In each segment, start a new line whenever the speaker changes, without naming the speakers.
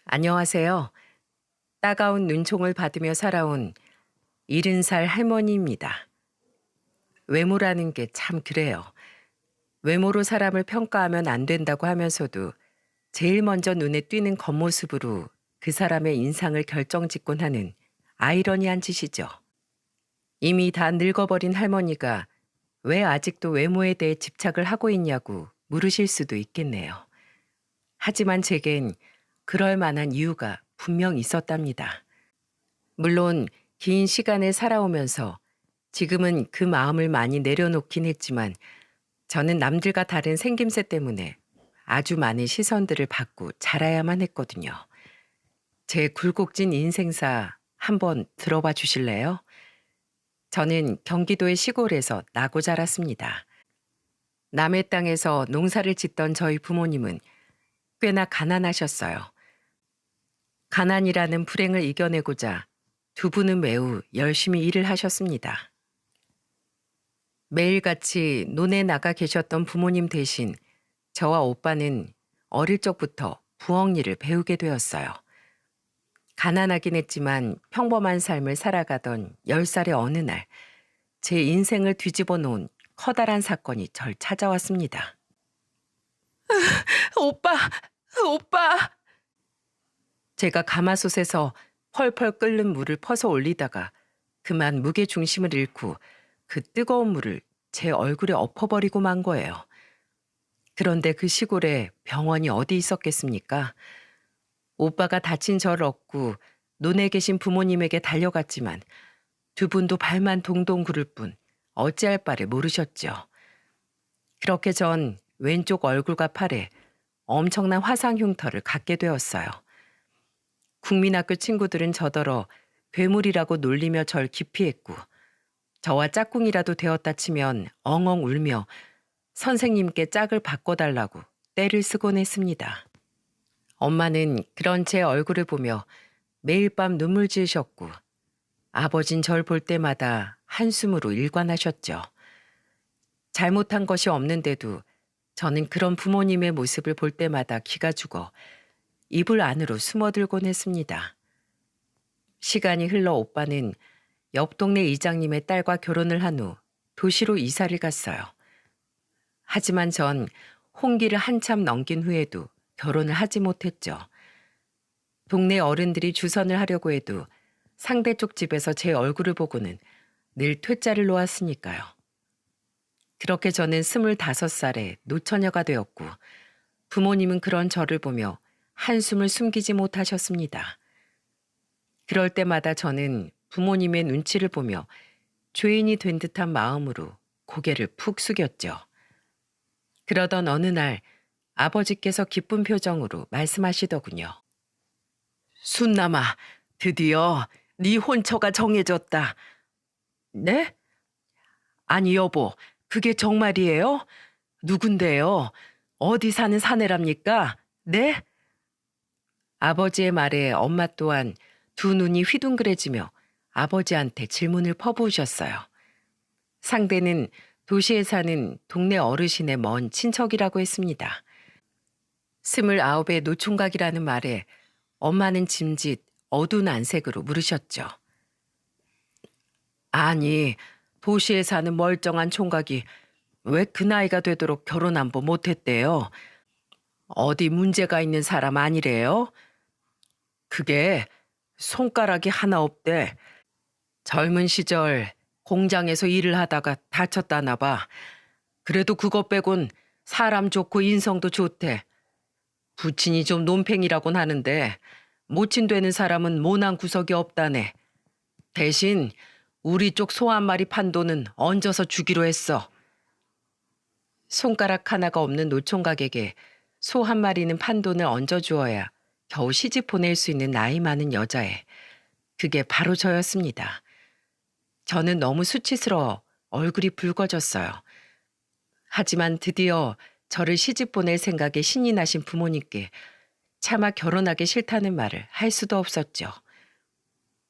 안녕하세요. 따가운 눈총을 받으며 살아온 70살 할머니입니다. 외모라는 게 참 그래요. 외모로 사람을 평가하면 안 된다고 하면서도 제일 먼저 눈에 띄는 겉모습으로 그 사람의 인상을 결정짓곤 하는 아이러니한 짓이죠. 이미 다 늙어버린 할머니가 왜 아직도 외모에 대해 집착을 하고 있냐고 물으실 수도 있겠네요. 하지만 제겐 그럴 만한 이유가 분명 있었답니다. 물론 긴 시간을 살아오면서 지금은 그 마음을 많이 내려놓긴 했지만 저는 남들과 다른 생김새 때문에 아주 많은 시선들을 받고 자라야만 했거든요. 제 굴곡진 인생사 한번 들어봐 주실래요? 저는 경기도의 시골에서 나고 자랐습니다. 남의 땅에서 농사를 짓던 저희 부모님은 꽤나 가난하셨어요. 가난이라는 불행을 이겨내고자 두 분은 매우 열심히 일을 하셨습니다. 매일같이 논에 나가 계셨던 부모님 대신 저와 오빠는 어릴 적부터 부엌 일을 배우게 되었어요. 가난하긴 했지만 평범한 삶을 살아가던 10살의 어느 날, 제 인생을 뒤집어 놓은 커다란 사건이 절 찾아왔습니다. 오빠! 오빠! 제가 가마솥에서 펄펄 끓는 물을 퍼서 올리다가 그만 무게 중심을 잃고 그 뜨거운 물을 제 얼굴에 엎어버리고 만 거예요. 그런데 그 시골에 병원이 어디 있었겠습니까? 오빠가 다친 저를 얻고 논에 계신 부모님에게 달려갔지만 두 분도 발만 동동 구를 뿐 어찌할 바를 모르셨죠. 그렇게 전 왼쪽 얼굴과 팔에 엄청난 화상 흉터를 갖게 되었어요. 국민학교 친구들은 저더러 괴물이라고 놀리며 절 기피했고 저와 짝꿍이라도 되었다 치면 엉엉 울며 선생님께 짝을 바꿔달라고 떼를 쓰곤 했습니다. 엄마는 그런 제 얼굴을 보며 매일 밤 눈물 지으셨고 아버진 절 볼 때마다 한숨으로 일관하셨죠. 잘못한 것이 없는데도 저는 그런 부모님의 모습을 볼 때마다 기가 죽어 이불 안으로 숨어들곤 했습니다. 시간이 흘러 오빠는 옆 동네 이장님의 딸과 결혼을 한 후 도시로 이사를 갔어요. 하지만 전 홍기를 한참 넘긴 후에도 결혼을 하지 못했죠. 동네 어른들이 주선을 하려고 해도 상대 쪽 집에서 제 얼굴을 보고는 늘 퇴짜를 놓았으니까요. 그렇게 저는 25살에 노처녀가 되었고 부모님은 그런 저를 보며 한숨을 숨기지 못하셨습니다. 그럴 때마다 저는 부모님의 눈치를 보며 죄인이 된 듯한 마음으로 고개를 푹 숙였죠. 그러던 어느 날 아버지께서 기쁜 표정으로 말씀하시더군요. 순남아, 드디어 네 혼처가 정해졌다. 네? 아니 여보, 그게 정말이에요? 누군데요? 어디 사는 사내랍니까? 네? 아버지의 말에 엄마 또한 두 눈이 휘둥그레지며 아버지한테 질문을 퍼부으셨어요. 상대는 도시에 사는 동네 어르신의 먼 친척이라고 했습니다. 29의 노총각이라는 말에 엄마는 짐짓 어두운 안색으로 물으셨죠. 아니, 도시에 사는 멀쩡한 총각이 왜 그 나이가 되도록 결혼 한번 못했대요? 어디 문제가 있는 사람 아니래요? 그게 손가락이 하나 없대. 젊은 시절 공장에서 일을 하다가 다쳤다나 봐. 그래도 그것 빼곤 사람 좋고 인성도 좋대. 부친이 좀 논팽이라곤 하는데 모친되는 사람은 모난 구석이 없다네. 대신 우리 쪽 소 한 마리 판도는 얹어서 주기로 했어. 손가락 하나가 없는 노총각에게 소 한 마리는 판돈을 얹어주어야 겨우 시집 보낼 수 있는 나이 많은 여자애. 그게 바로 저였습니다. 저는 너무 수치스러워 얼굴이 붉어졌어요. 하지만 드디어 저를 시집 보낼 생각에 신이 나신 부모님께 차마 결혼하기 싫다는 말을 할 수도 없었죠.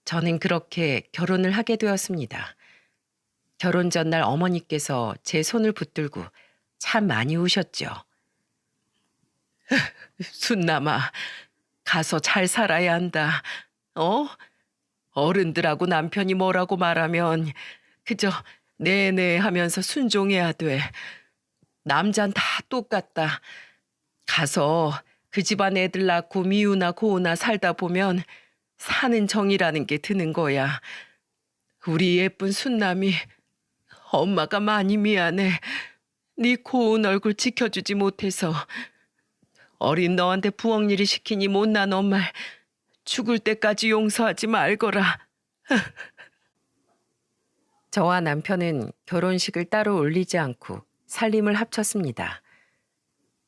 저는 그렇게 결혼을 하게 되었습니다. 결혼 전날 어머니께서 제 손을 붙들고 참 많이 우셨죠. 순남아, 가서 잘 살아야 한다. 어? 어른들하고 남편이 뭐라고 말하면 그저 네네 하면서 순종해야 돼. 남잔 다 똑같다. 가서 그 집안 애들 낳고 미우나 고우나 살다 보면 사는 정이라는 게 드는 거야. 우리 예쁜 순남이 엄마가 많이 미안해. 네 고운 얼굴 지켜주지 못해서 어린 너한테 부엌일이 시키니 못난 엄마 죽을 때까지 용서하지 말거라. 저와 남편은 결혼식을 따로 올리지 않고 살림을 합쳤습니다.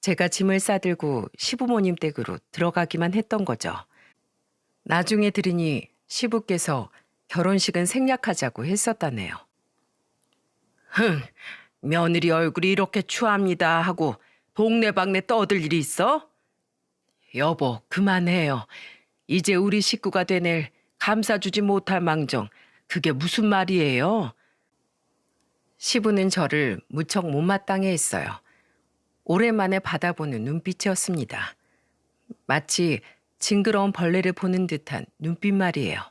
제가 짐을 싸들고 시부모님 댁으로 들어가기만 했던 거죠. 나중에 들으니 시부께서 결혼식은 생략하자고 했었다네요. 흥, 며느리 얼굴이 이렇게 추합니다 하고 동네방네 떠들 일이 있어? 여보, 그만해요. 이제 우리 식구가 되낼 감싸주지 못할 망정, 그게 무슨 말이에요? 시부는 저를 무척 못마땅해 했어요. 오랜만에 받아보는 눈빛이었습니다. 마치 징그러운 벌레를 보는 듯한 눈빛 말이에요.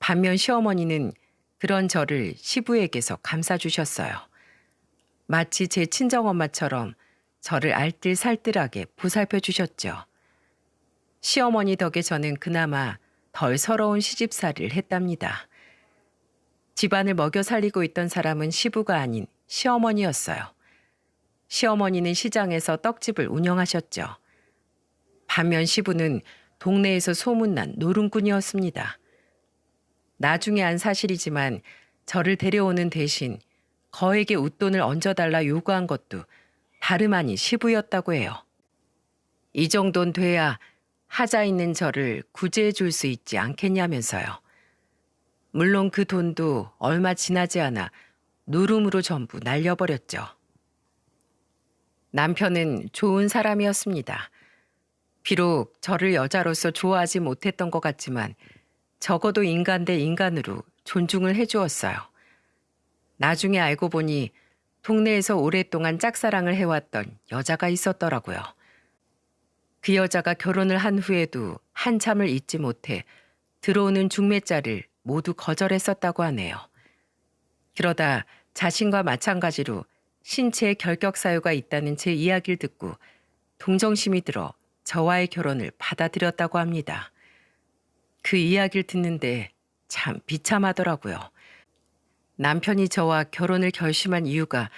반면 시어머니는 그런 저를 시부에게서 감싸주셨어요. 마치 제 친정엄마처럼 저를 알뜰살뜰하게 보살펴 주셨죠. 시어머니 덕에 저는 그나마 덜 서러운 시집살이를 했답니다. 집안을 먹여 살리고 있던 사람은 시부가 아닌 시어머니였어요. 시어머니는 시장에서 떡집을 운영하셨죠. 반면 시부는 동네에서 소문난 노름꾼이었습니다. 나중에 안 사실이지만 저를 데려오는 대신 거에게 웃돈을 얹어달라 요구한 것도 다름 아닌 시부였다고 해요. 이 정도는 돼야 하자 있는 저를 구제해 줄 수 있지 않겠냐면서요. 물론 그 돈도 얼마 지나지 않아 노름으로 전부 날려버렸죠. 남편은 좋은 사람이었습니다. 비록 저를 여자로서 좋아하지 못했던 것 같지만 적어도 인간 대 인간으로 존중을 해주었어요. 나중에 알고 보니 동네에서 오랫동안 짝사랑을 해왔던 여자가 있었더라고요. 그 여자가 결혼을 한 후에도 한참을 잊지 못해 들어오는 중매자를 모두 거절했었다고 하네요. 그러다 자신과 마찬가지로 신체에 결격 사유가 있다는 제 이야기를 듣고 동정심이 들어 저와의 결혼을 받아들였다고 합니다. 그 이야기를 듣는데 참 비참하더라고요. 남편이 저와 결혼을 결심한 이유가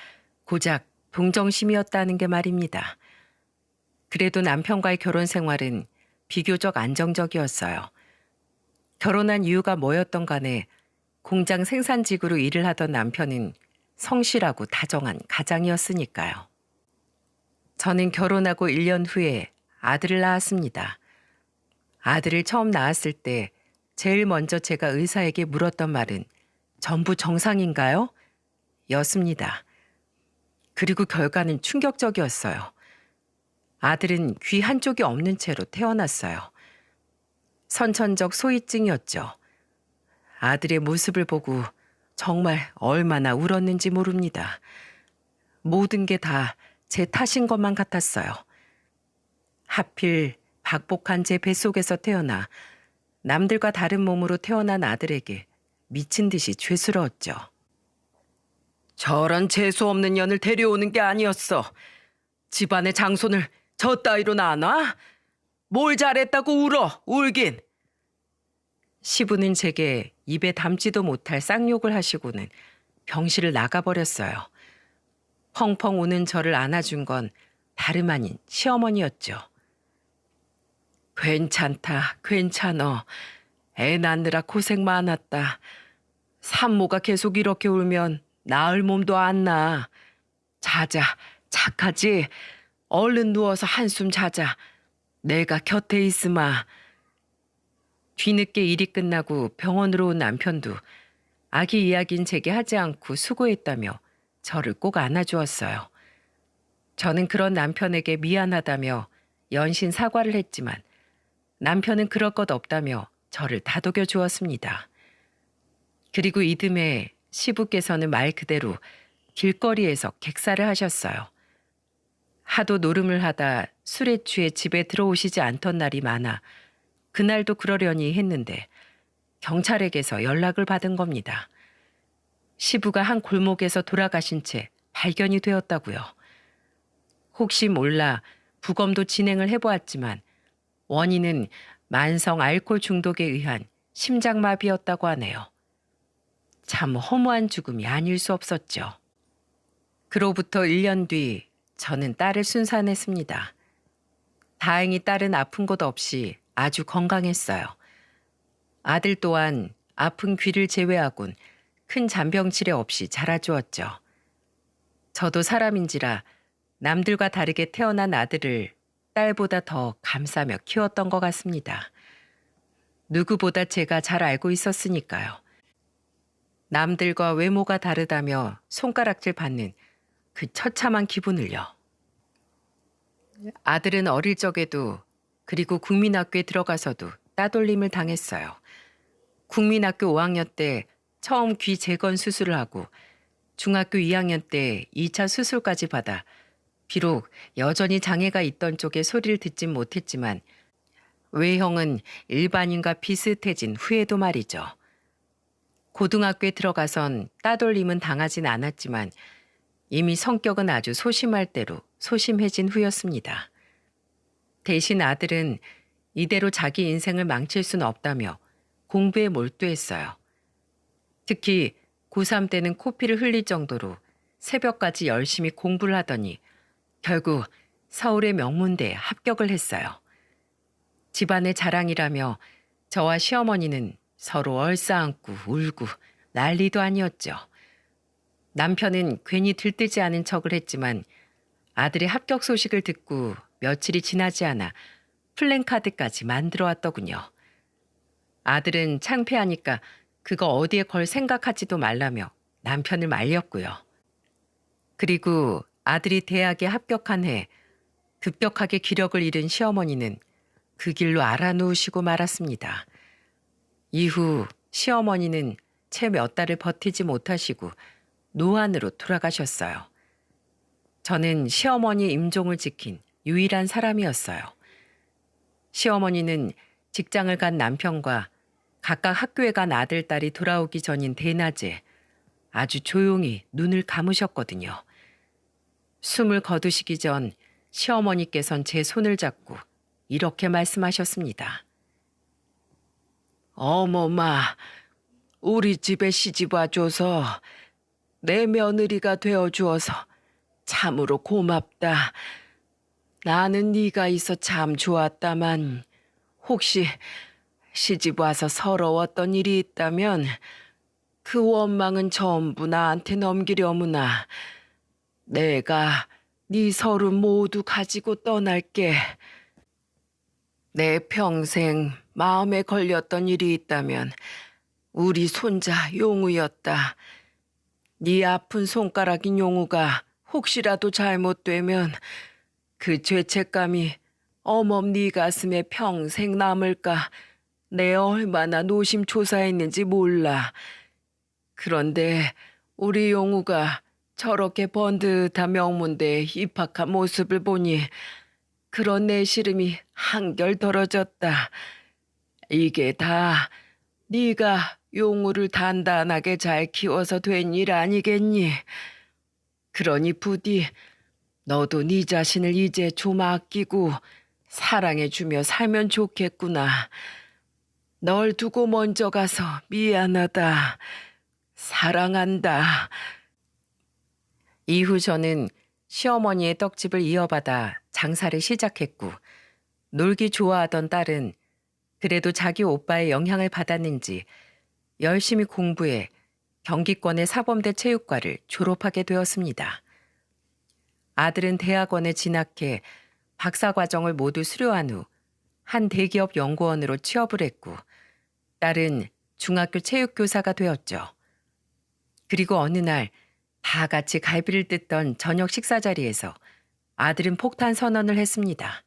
고작 동정심이었다는 게 말입니다. 그래도 남편과의 결혼 생활은 비교적 안정적이었어요. 결혼한 이유가 뭐였던 간에 공장 생산직으로 일을 하던 남편은 성실하고 다정한 가장이었으니까요. 저는 결혼하고 1년 후에 아들을 낳았습니다. 아들을 처음 낳았을 때 제일 먼저 제가 의사에게 물었던 말은 전부 정상인가요? 였습니다. 그리고 결과는 충격적이었어요. 아들은 귀 한쪽이 없는 채로 태어났어요. 선천적 소위증이었죠. 아들의 모습을 보고 정말 얼마나 울었는지 모릅니다. 모든 게 다 제 탓인 것만 같았어요. 하필 박복한 제 뱃속에서 태어나 남들과 다른 몸으로 태어난 아들에게 미친 듯이 죄스러웠죠. 저런 재수 없는 년을 데려오는 게 아니었어. 집안의 장손을 저 따위로 낳아놔? 뭘 잘했다고 울어, 울긴. 시부는 제게 입에 담지도 못할 쌍욕을 하시고는 병실을 나가버렸어요. 펑펑 우는 저를 안아준 건 다름 아닌 시어머니였죠. 괜찮다, 괜찮어. 애 낳느라 고생 많았다. 산모가 계속 이렇게 울면 나을 몸도 안 나. 자자, 착하지? 얼른 누워서 한숨 자자. 내가 곁에 있으마. 뒤늦게 일이 끝나고 병원으로 온 남편도 아기 이야기는 제게 하지 않고 수고했다며 저를 꼭 안아주었어요. 저는 그런 남편에게 미안하다며 연신 사과를 했지만 남편은 그럴 것 없다며 저를 다독여 주었습니다. 그리고 이듬해 시부께서는 말 그대로 길거리에서 객사를 하셨어요. 하도 노름을 하다 술에 취해 집에 들어오시지 않던 날이 많아 그날도 그러려니 했는데 경찰에게서 연락을 받은 겁니다. 시부가 한 골목에서 돌아가신 채 발견이 되었다고요. 혹시 몰라 부검도 진행을 해보았지만 원인은 만성 알코올 중독에 의한 심장마비였다고 하네요. 참 허무한 죽음이 아닐 수 없었죠. 그로부터 1년 뒤 저는 딸을 순산했습니다. 다행히 딸은 아픈 곳 없이 아주 건강했어요. 아들 또한 아픈 귀를 제외하곤 큰 잔병치레 없이 자라주었죠. 저도 사람인지라 남들과 다르게 태어난 아들을 딸보다 더 감싸며 키웠던 것 같습니다. 누구보다 제가 잘 알고 있었으니까요. 남들과 외모가 다르다며 손가락질 받는 그 처참한 기분을요. 아들은 어릴 적에도 그리고 국민학교에 들어가서도 따돌림을 당했어요. 국민학교 5학년 때 처음 귀 재건 수술을 하고 중학교 2학년 때 2차 수술까지 받아 비록 여전히 장애가 있던 쪽에 소리를 듣진 못했지만 외형은 일반인과 비슷해진 후에도 말이죠. 고등학교에 들어가선 따돌림은 당하진 않았지만 이미 성격은 아주 소심할 대로 소심해진 후였습니다. 대신 아들은 이대로 자기 인생을 망칠 수는 없다며 공부에 몰두했어요. 특히 고3 때는 코피를 흘릴 정도로 새벽까지 열심히 공부를 하더니 결국 서울의 명문대에 합격을 했어요. 집안의 자랑이라며 저와 시어머니는 서로 얼싸안고 울고 난리도 아니었죠. 남편은 괜히 들뜨지 않은 척을 했지만 아들의 합격 소식을 듣고 며칠이 지나지 않아 플랜카드까지 만들어 왔더군요. 아들은 창피하니까 그거 어디에 걸 생각하지도 말라며 남편을 말렸고요. 그리고 아들이 대학에 합격한 해 급격하게 기력을 잃은 시어머니는 그 길로 알아놓으시고 말았습니다. 이후 시어머니는 채 몇 달을 버티지 못하시고 노안으로 돌아가셨어요. 저는 시어머니 임종을 지킨 유일한 사람이었어요. 시어머니는 직장을 간 남편과 각각 학교에 간 아들, 딸이 돌아오기 전인 대낮에 아주 조용히 눈을 감으셨거든요. 숨을 거두시기 전 시어머니께선 제 손을 잡고 이렇게 말씀하셨습니다. 어머마, 우리 집에 시집 와줘서 내 며느리가 되어주어서 참으로 고맙다. 나는 네가 있어 참 좋았다만 혹시 시집 와서 서러웠던 일이 있다면 그 원망은 전부 나한테 넘기려무나. 내가 네 서름 모두 가지고 떠날게. 내 평생 마음에 걸렸던 일이 있다면 우리 손자 용우였다. 네 아픈 손가락인 용우가 혹시라도 잘못되면 그 죄책감이 어멈 네 가슴에 평생 남을까 내 얼마나 노심초사했는지 몰라. 그런데 우리 용우가 저렇게 번듯한 명문대에 입학한 모습을 보니 그런 내 시름이 한결 덜어졌다. 이게 다 네가 용우를 단단하게 잘 키워서 된 일 아니겠니? 그러니 부디 너도 네 자신을 이제 좀 아끼고 사랑해주며 살면 좋겠구나. 널 두고 먼저 가서 미안하다. 사랑한다. 이후 저는 시어머니의 떡집을 이어받아 장사를 시작했고 놀기 좋아하던 딸은 그래도 자기 오빠의 영향을 받았는지 열심히 공부해 경기권의 사범대 체육과를 졸업하게 되었습니다. 아들은 대학원에 진학해 박사과정을 모두 수료한 후 한 대기업 연구원으로 취업을 했고 딸은 중학교 체육교사가 되었죠. 그리고 어느 날 다 같이 갈비를 뜯던 저녁 식사 자리에서 아들은 폭탄 선언을 했습니다.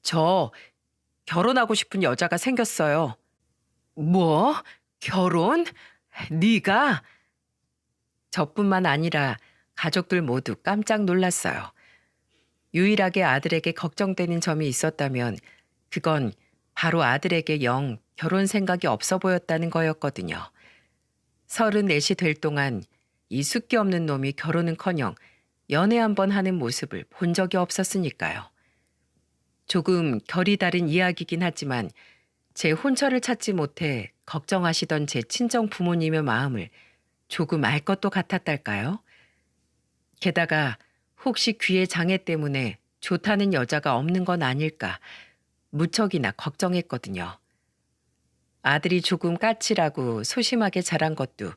저 결혼하고 싶은 여자가 생겼어요. 뭐? 결혼? 네가? 저뿐만 아니라 가족들 모두 깜짝 놀랐어요. 유일하게 아들에게 걱정되는 점이 있었다면 그건 바로 아들에게 영 결혼 생각이 없어 보였다는 거였거든요. 34이 될 동안 이 숫기 없는 놈이 결혼은커녕 연애 한 번 하는 모습을 본 적이 없었으니까요. 조금 결이 다른 이야기긴 하지만 제 혼처를 찾지 못해 걱정하시던 제 친정 부모님의 마음을 조금 알 것도 같았달까요? 게다가 혹시 귀의 장애 때문에 좋다는 여자가 없는 건 아닐까 무척이나 걱정했거든요. 아들이 조금 까칠하고 소심하게 자란 것도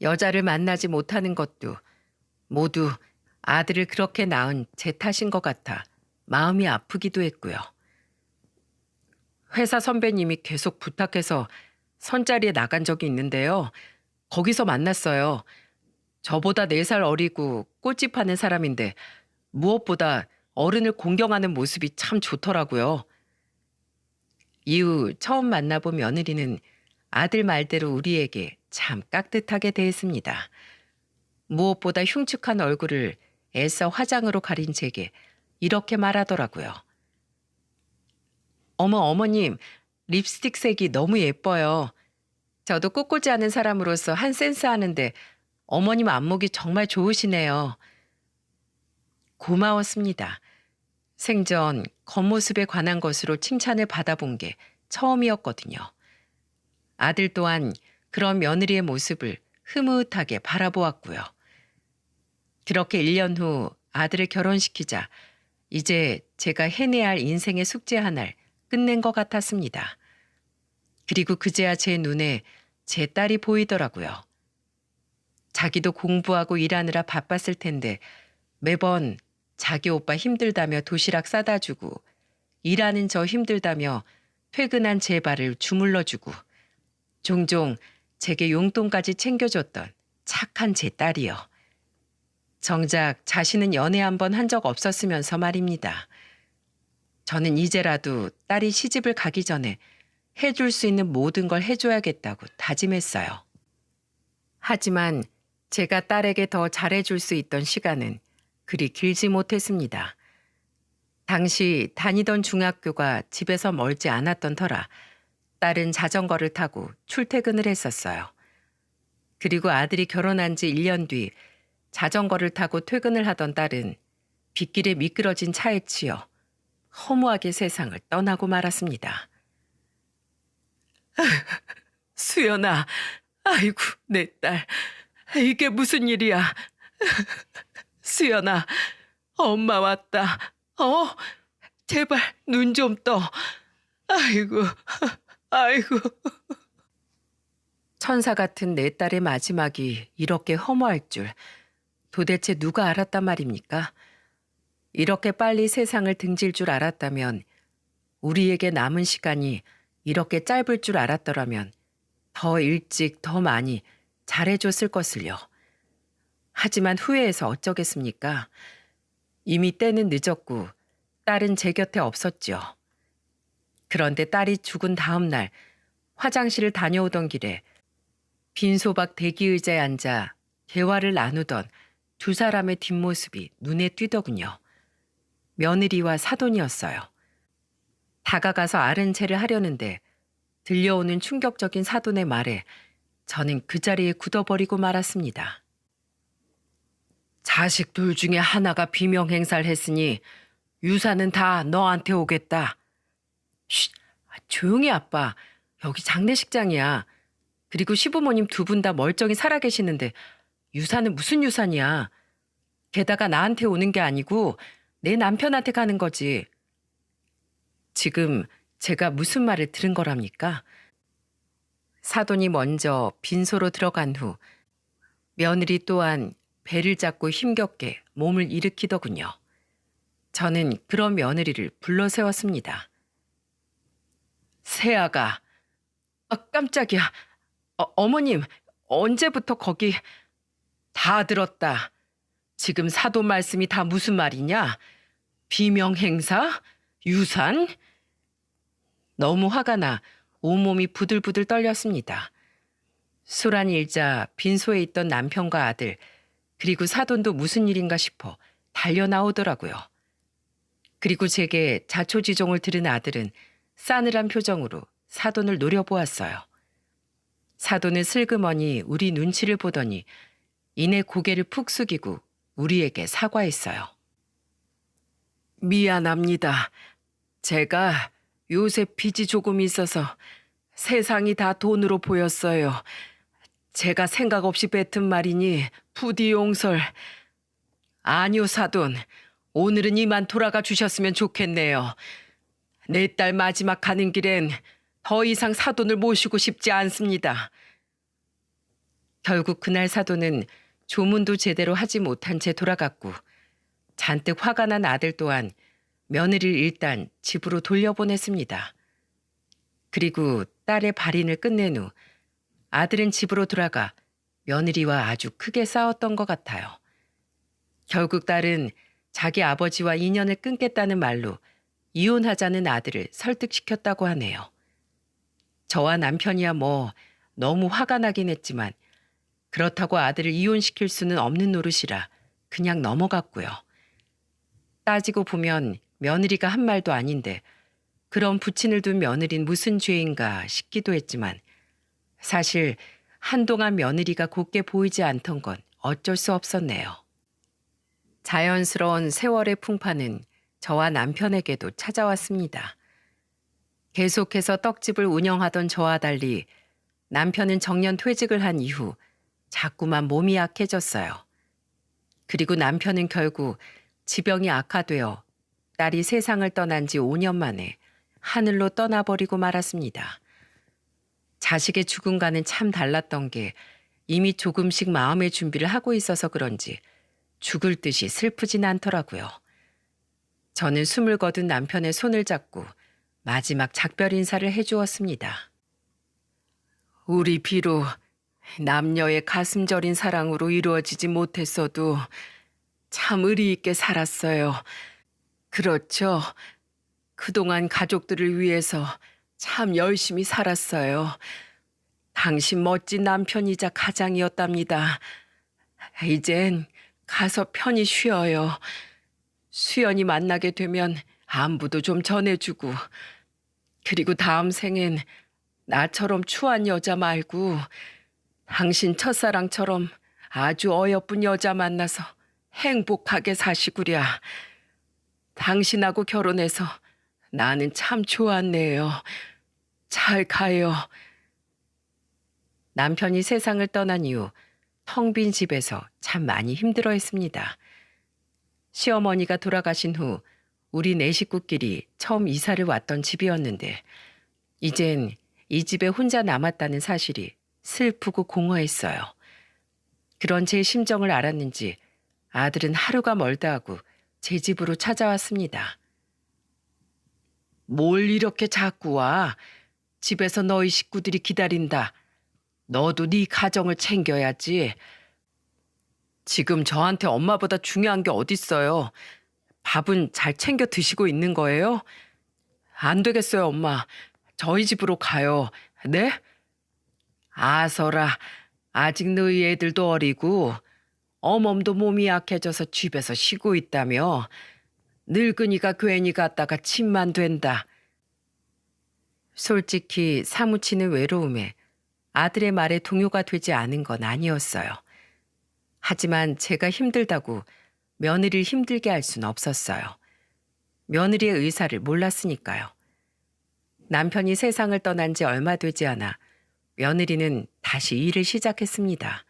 여자를 만나지 못하는 것도 모두 아들을 그렇게 낳은 제 탓인 것 같아 마음이 아프기도 했고요. 회사 선배님이 계속 부탁해서 선자리에 나간 적이 있는데요. 거기서 만났어요. 저보다 4살 어리고 꽃집 하는 사람인데 무엇보다 어른을 공경하는 모습이 참 좋더라고요. 이후 처음 만나본 며느리는 아들 말대로 우리에게 참 깍듯하게 대했습니다. 무엇보다 흉측한 얼굴을 애써 화장으로 가린 제게 이렇게 말하더라고요. 어머님, 립스틱 색이 너무 예뻐요. 저도 꽃꽂이 하는 사람으로서 한 센스 하는데 어머님 안목이 정말 좋으시네요. 고마웠습니다. 생전 겉모습에 관한 것으로 칭찬을 받아본 게 처음이었거든요. 아들 또한 그런 며느리의 모습을 흐뭇하게 바라보았고요. 그렇게 1년 후 아들을 결혼시키자 이제 제가 해내야 할 인생의 숙제 하나를 끝낸 것 같았습니다. 그리고 그제야 제 눈에 제 딸이 보이더라고요. 자기도 공부하고 일하느라 바빴을 텐데 매번 자기 오빠 힘들다며 도시락 싸다 주고 일하는 저 힘들다며 퇴근한 제 발을 주물러 주고 종종 제게 용돈까지 챙겨줬던 착한 제 딸이요. 정작 자신은 연애 한 번 한 적 없었으면서 말입니다. 저는 이제라도 딸이 시집을 가기 전에 해줄 수 있는 모든 걸 해줘야겠다고 다짐했어요. 하지만 제가 딸에게 더 잘해줄 수 있던 시간은 그리 길지 못했습니다. 당시 다니던 중학교가 집에서 멀지 않았던 터라 딸은 자전거를 타고 출퇴근을 했었어요. 그리고 아들이 결혼한 지 1년 뒤 자전거를 타고 퇴근을 하던 딸은 빗길에 미끄러진 차에 치여 허무하게 세상을 떠나고 말았습니다. 수연아, 아이고 내 딸, 이게 무슨 일이야. 수연아, 엄마 왔다. 제발 눈 좀 떠. 아이고, 아이고. 천사 같은 내 딸의 마지막이 이렇게 허무할 줄 도대체 누가 알았단 말입니까? 이렇게 빨리 세상을 등질 줄 알았다면 우리에게 남은 시간이 이렇게 짧을 줄 알았더라면 더 일찍 더 많이 잘해줬을 것을요. 하지만 후회해서 어쩌겠습니까? 이미 때는 늦었고 딸은 제 곁에 없었죠. 그런데 딸이 죽은 다음 날 화장실을 다녀오던 길에 빈소박 대기의자에 앉아 대화를 나누던 두 사람의 뒷모습이 눈에 띄더군요. 며느리와 사돈이었어요. 다가가서 아른채를 하려는데 들려오는 충격적인 사돈의 말에 저는 그 자리에 굳어버리고 말았습니다. 자식 둘 중에 하나가 비명 행사를 했으니 유산은 다 너한테 오겠다. 쉿, 조용히 아빠. 여기 장례식장이야. 그리고 시부모님 두 분 다 멀쩡히 살아계시는데 유산은 무슨 유산이야. 게다가 나한테 오는 게 아니고 내 남편한테 가는 거지. 지금 제가 무슨 말을 들은 거랍니까? 사돈이 먼저 빈소로 들어간 후 며느리 또한 배를 잡고 힘겹게 몸을 일으키더군요. 저는 그런 며느리를 불러 세웠습니다. 세아가, 깜짝이야. 어머님, 언제부터 거기 다 들었다. 지금 사돈 말씀이 다 무슨 말이냐? 비명 행사? 유산? 너무 화가 나 온몸이 부들부들 떨렸습니다. 소란이 일자 빈소에 있던 남편과 아들 그리고 사돈도 무슨 일인가 싶어 달려 나오더라고요. 그리고 제게 자초지종을 들은 아들은 싸늘한 표정으로 사돈을 노려보았어요. 사돈은 슬그머니 우리 눈치를 보더니 이내 고개를 푹 숙이고 우리에게 사과했어요. 미안합니다. 제가 요새 빚이 조금 있어서 세상이 다 돈으로 보였어요. 제가 생각 없이 뱉은 말이니 부디 용설. 아니요, 사돈. 오늘은 이만 돌아가 주셨으면 좋겠네요. 내 딸 마지막 가는 길엔 더 이상 사돈을 모시고 싶지 않습니다. 결국 그날 사돈은 조문도 제대로 하지 못한 채 돌아갔고 잔뜩 화가 난 아들 또한 며느리를 일단 집으로 돌려보냈습니다. 그리고 딸의 발인을 끝낸 후 아들은 집으로 돌아가 며느리와 아주 크게 싸웠던 것 같아요. 결국 딸은 자기 아버지와 인연을 끊겠다는 말로 이혼하자는 아들을 설득시켰다고 하네요. 저와 남편이야 뭐 너무 화가 나긴 했지만 그렇다고 아들을 이혼시킬 수는 없는 노릇이라 그냥 넘어갔고요. 따지고 보면 며느리가 한 말도 아닌데 그런 부친을 둔 며느린 무슨 죄인가 싶기도 했지만 사실 한동안 며느리가 곱게 보이지 않던 건 어쩔 수 없었네요. 자연스러운 세월의 풍파는 저와 남편에게도 찾아왔습니다. 계속해서 떡집을 운영하던 저와 달리 남편은 정년 퇴직을 한 이후 자꾸만 몸이 약해졌어요. 그리고 남편은 결국 지병이 악화되어 딸이 세상을 떠난 지 5년 만에 하늘로 떠나버리고 말았습니다. 자식의 죽음과는 참 달랐던 게 이미 조금씩 마음의 준비를 하고 있어서 그런지 죽을 듯이 슬프진 않더라고요. 저는 숨을 거둔 남편의 손을 잡고 마지막 작별 인사를 해주었습니다. 우리 비록 남녀의 가슴 저린 사랑으로 이루어지지 못했어도 참 의리 있게 살았어요. 그렇죠. 그동안 가족들을 위해서 참 열심히 살았어요. 당신 멋진 남편이자 가장이었답니다. 이젠 가서 편히 쉬어요. 수연이 만나게 되면 안부도 좀 전해주고 그리고 다음 생엔 나처럼 추한 여자 말고 당신 첫사랑처럼 아주 어여쁜 여자 만나서 행복하게 사시구랴. 당신하고 결혼해서 나는 참 좋았네요. 잘 가요. 남편이 세상을 떠난 이후 텅 빈 집에서 참 많이 힘들어했습니다. 시어머니가 돌아가신 후 우리 네 식구끼리 처음 이사를 왔던 집이었는데 이젠 이 집에 혼자 남았다는 사실이 슬프고 공허했어요. 그런 제 심정을 알았는지 아들은 하루가 멀다 하고 제 집으로 찾아왔습니다. 뭘 이렇게 자꾸 와? 집에서 너희 식구들이 기다린다. 너도 네 가정을 챙겨야지. 지금 저한테 엄마보다 중요한 게 어딨어요. 밥은 잘 챙겨 드시고 있는 거예요? 안 되겠어요, 엄마. 저희 집으로 가요. 네? 아서라, 아직 너희 애들도 어리고 어멈도 몸이 약해져서 집에서 쉬고 있다며. 늙은이가 괜히 갔다가 침만 된다. 솔직히 사무치는 외로움에 아들의 말에 동요가 되지 않은 건 아니었어요. 하지만 제가 힘들다고 며느리를 힘들게 할 수는 없었어요. 며느리의 의사를 몰랐으니까요. 남편이 세상을 떠난 지 얼마 되지 않아 며느리는 다시 일을 시작했습니다.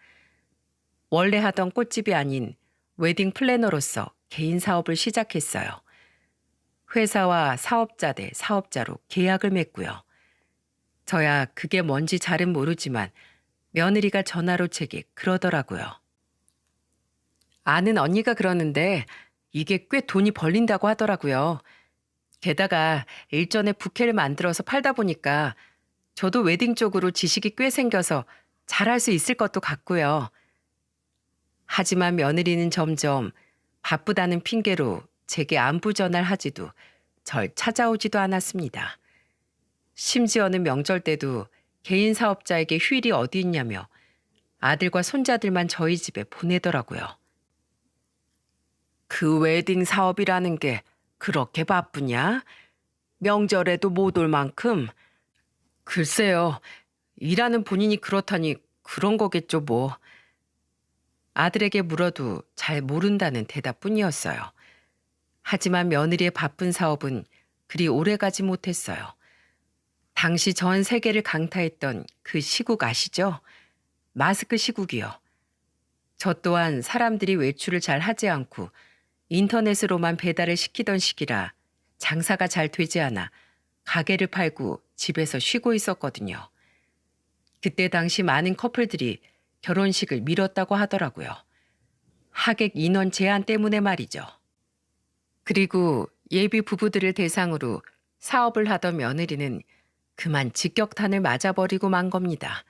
원래 하던 꽃집이 아닌 웨딩 플래너로서 개인 사업을 시작했어요. 회사와 사업자 대 사업자로 계약을 맺고요. 저야 그게 뭔지 잘은 모르지만 며느리가 전화로 제게 그러더라고요. 아는 언니가 그러는데 이게 꽤 돈이 벌린다고 하더라고요. 게다가 일전에 부케를 만들어서 팔다 보니까 저도 웨딩 쪽으로 지식이 꽤 생겨서 잘할 수 있을 것도 같고요. 하지만 며느리는 점점 바쁘다는 핑계로 제게 안부 전화를 하지도 절 찾아오지도 않았습니다. 심지어는 명절 때도 개인 사업자에게 휴일이 어디 있냐며 아들과 손자들만 저희 집에 보내더라고요. 그 웨딩 사업이라는 게 그렇게 바쁘냐? 명절에도 못 올 만큼. 글쎄요. 일하는 본인이 그렇다니 그런 거겠죠 뭐. 아들에게 물어도 잘 모른다는 대답뿐이었어요. 하지만 며느리의 바쁜 사업은 그리 오래가지 못했어요. 당시 전 세계를 강타했던 그 시국 아시죠? 마스크 시국이요. 저 또한 사람들이 외출을 잘 하지 않고 인터넷으로만 배달을 시키던 시기라 장사가 잘 되지 않아 가게를 팔고 집에서 쉬고 있었거든요. 그때 당시 많은 커플들이 결혼식을 미뤘다고 하더라고요. 하객 인원 제한 때문에 말이죠. 그리고 예비 부부들을 대상으로 사업을 하던 며느리는 그만 직격탄을 맞아버리고 만 겁니다.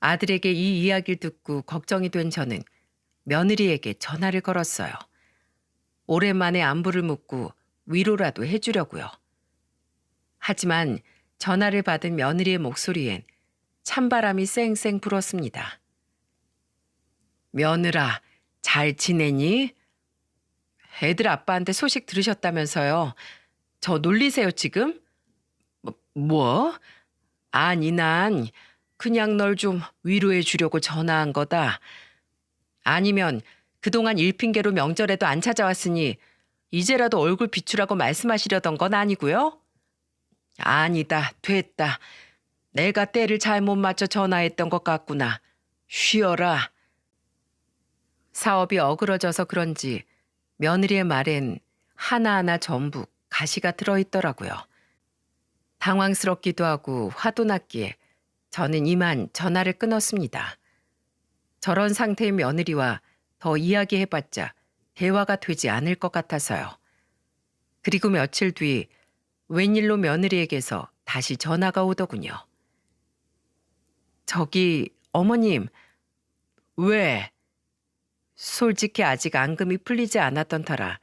아들에게 이 이야기를 듣고 걱정이 된 저는 며느리에게 전화를 걸었어요. 오랜만에 안부를 묻고 위로라도 해주려고요. 하지만 전화를 받은 며느리의 목소리엔 찬바람이 쌩쌩 불었습니다. 며느라, 잘 지내니? 애들 아빠한테 소식 들으셨다면서요. 저 놀리세요 지금? 뭐? 아니 난 그냥 널 좀 위로해 주려고 전화한 거다. 아니면 그동안 일 핑계로 명절에도 안 찾아왔으니 이제라도 얼굴 비추라고 말씀하시려던 건 아니고요? 아니다, 됐다. 내가 때를 잘못 맞춰 전화했던 것 같구나. 쉬어라. 사업이 어그러져서 그런지 며느리의 말엔 하나하나 전부 가시가 들어있더라고요. 당황스럽기도 하고 화도 났기에 저는 이만 전화를 끊었습니다. 저런 상태의 며느리와 더 이야기해봤자 대화가 되지 않을 것 같아서요. 그리고 며칠 뒤 웬일로 며느리에게서 다시 전화가 오더군요. 저기 어머님, 왜? 솔직히 아직 앙금이 풀리지 않았던 터라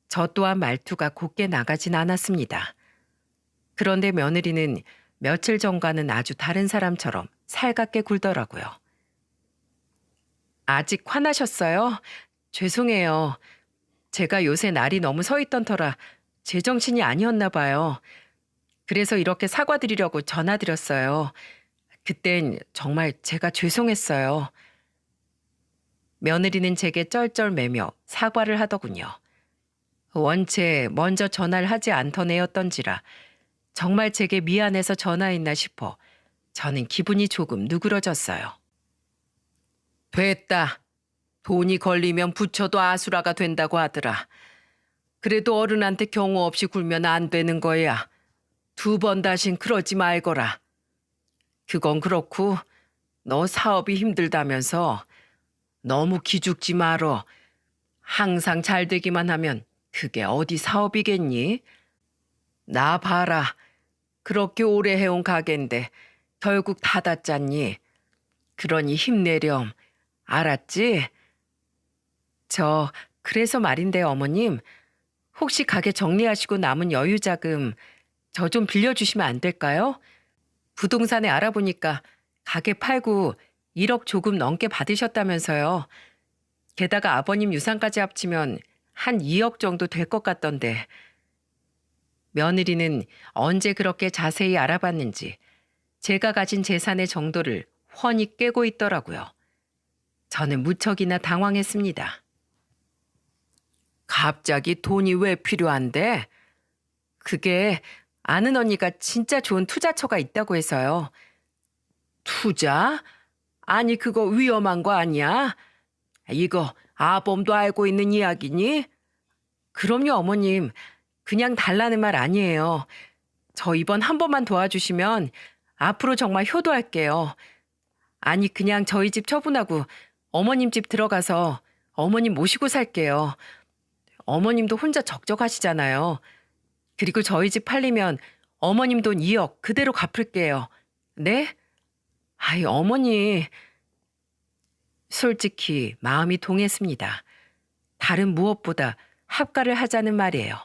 저 또한 말투가 곱게 나가진 않았습니다. 그런데 며느리는 며칠 전과는 아주 다른 사람처럼 살갑게 굴더라고요. 아직 화나셨어요? 죄송해요. 제가 요새 날이 너무 서 있던 터라 제정신이 아니었나 봐요. 그래서 이렇게 사과드리려고 전화드렸어요. 그땐 정말 제가 죄송했어요. 며느리는 제게 쩔쩔매며 사과를 하더군요. 원체 먼저 전화를 하지 않던 애였던지라 정말 제게 미안해서 전화했나 싶어 저는 기분이 조금 누그러졌어요. 됐다. 돈이 걸리면 부처도 아수라가 된다고 하더라. 그래도 어른한테 경우 없이 굴면 안 되는 거야. 2번 다신 그러지 말거라. 그건 그렇고 너 사업이 힘들다면서 너무 기죽지 말어. 항상 잘 되기만 하면 그게 어디 사업이겠니? 나 봐라. 그렇게 오래 해온 가게인데 결국 닫았잖니. 그러니 힘내렴. 알았지? 그래서 말인데 어머님, 혹시 가게 정리하시고 남은 여유 자금 저 좀 빌려주시면 안 될까요? 부동산에 알아보니까 가게 팔고 1억 조금 넘게 받으셨다면서요. 게다가 아버님 유산까지 합치면 한 2억 정도 될 것 같던데. 며느리는 언제 그렇게 자세히 알아봤는지 제가 가진 재산의 정도를 훤히 꿰고 있더라고요. 저는 무척이나 당황했습니다. 갑자기 돈이 왜 필요한데? 그게 아는 언니가 진짜 좋은 투자처가 있다고 해서요. 투자? 아니 그거 위험한 거 아니야? 이거 아범도 알고 있는 이야기니? 그럼요 어머님. 그냥 달라는 말 아니에요. 저 이번 한 번만 도와주시면 앞으로 정말 효도할게요. 아니 그냥 저희 집 처분하고 어머님 집 들어가서 어머님 모시고 살게요. 어머님도 혼자 적적하시잖아요. 그리고 저희 집 팔리면 어머님 돈 2억 그대로 갚을게요. 네? 아이 어머니. 솔직히 마음이 동했습니다. 다른 무엇보다 합가를 하자는 말이에요.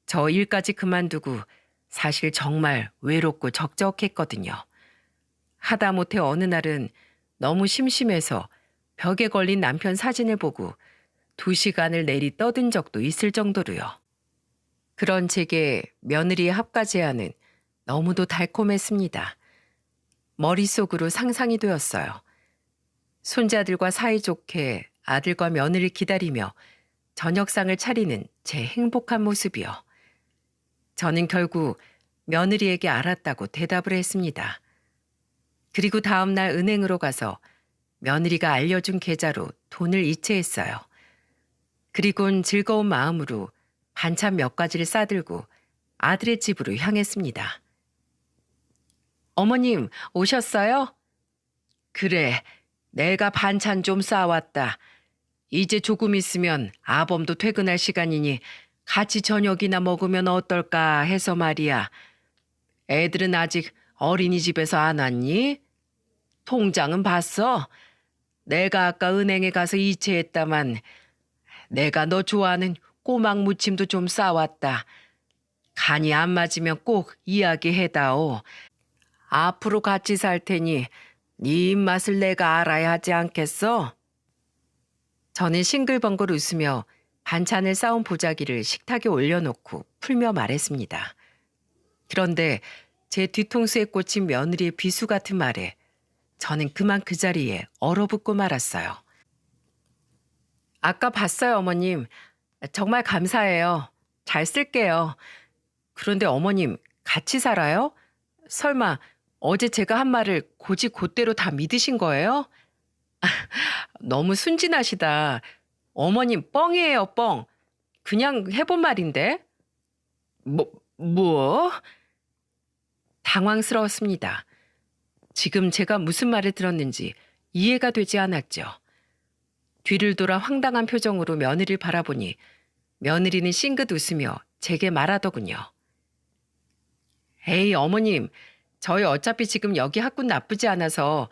저 일까지 그만두고 사실 정말 외롭고 적적했거든요. 하다못해 어느 날은 너무 심심해서 벽에 걸린 남편 사진을 보고 2시간을 내리 떠든 적도 있을 정도로요. 그런 제게 며느리의 합가 제안은 너무도 달콤했습니다. 머릿속으로 상상이 되었어요. 손자들과 사이좋게 아들과 며느리를 기다리며 저녁상을 차리는 제 행복한 모습이요. 저는 결국 며느리에게 알았다고 대답을 했습니다. 그리고 다음 날 은행으로 가서 며느리가 알려준 계좌로 돈을 이체했어요. 그리곤 즐거운 마음으로 반찬 몇 가지를 싸들고 아들의 집으로 향했습니다. 어머님, 오셨어요? 그래, 내가 반찬 좀 싸왔다. 이제 조금 있으면 아범도 퇴근할 시간이니 같이 저녁이나 먹으면 어떨까 해서 말이야. 애들은 아직 어린이집에서 안 왔니? 통장은 봤어? 내가 아까 은행에 가서 이체했다만 내가 너 좋아하는 꼬막 무침도 좀 싸왔다. 간이 안 맞으면 꼭 이야기해다오. 앞으로 같이 살 테니 네 입맛을 내가 알아야 하지 않겠어? 저는 싱글벙글 웃으며 반찬을 싸온 보자기를 식탁에 올려놓고 풀며 말했습니다. 그런데 제 뒤통수에 꽂힌 며느리의 비수 같은 말에 저는 그만 그 자리에 얼어붙고 말았어요. 아까 봤어요, 어머님. 정말 감사해요. 잘 쓸게요. 그런데 어머님, 같이 살아요? 설마 어제 제가 한 말을 곧대로 다 믿으신 거예요? 너무 순진하시다. 어머님, 뻥이에요, 뻥. 그냥 해본 말인데. 뭐? 당황스러웠습니다. 지금 제가 무슨 말을 들었는지 이해가 되지 않았죠. 뒤를 돌아 황당한 표정으로 며느리를 바라보니 며느리는 싱긋 웃으며 제게 말하더군요. 에이, 어머님, 저희 어차피 지금 여기 학군 나쁘지 않아서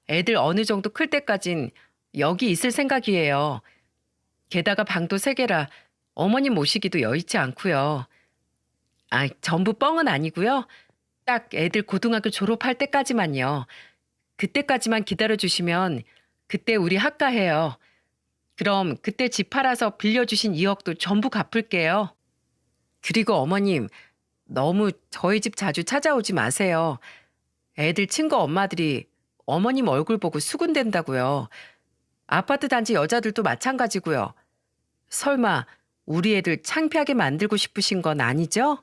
애들 어느 정도 클 때까진 여기 있을 생각이에요. 게다가 방도 3개라 어머님 모시기도 여의치 않고요. 전부 뻥은 아니고요. 딱 애들 고등학교 졸업할 때까지만요. 그때까지만 기다려주시면 그때 우리 학가해요. 그럼 그때 집 팔아서 빌려주신 2억도 전부 갚을게요. 그리고 어머님, 너무 저희 집 자주 찾아오지 마세요. 애들 친구 엄마들이 어머님 얼굴 보고 수군댄다고요. 아파트 단지 여자들도 마찬가지고요. 설마 우리 애들 창피하게 만들고 싶으신 건 아니죠?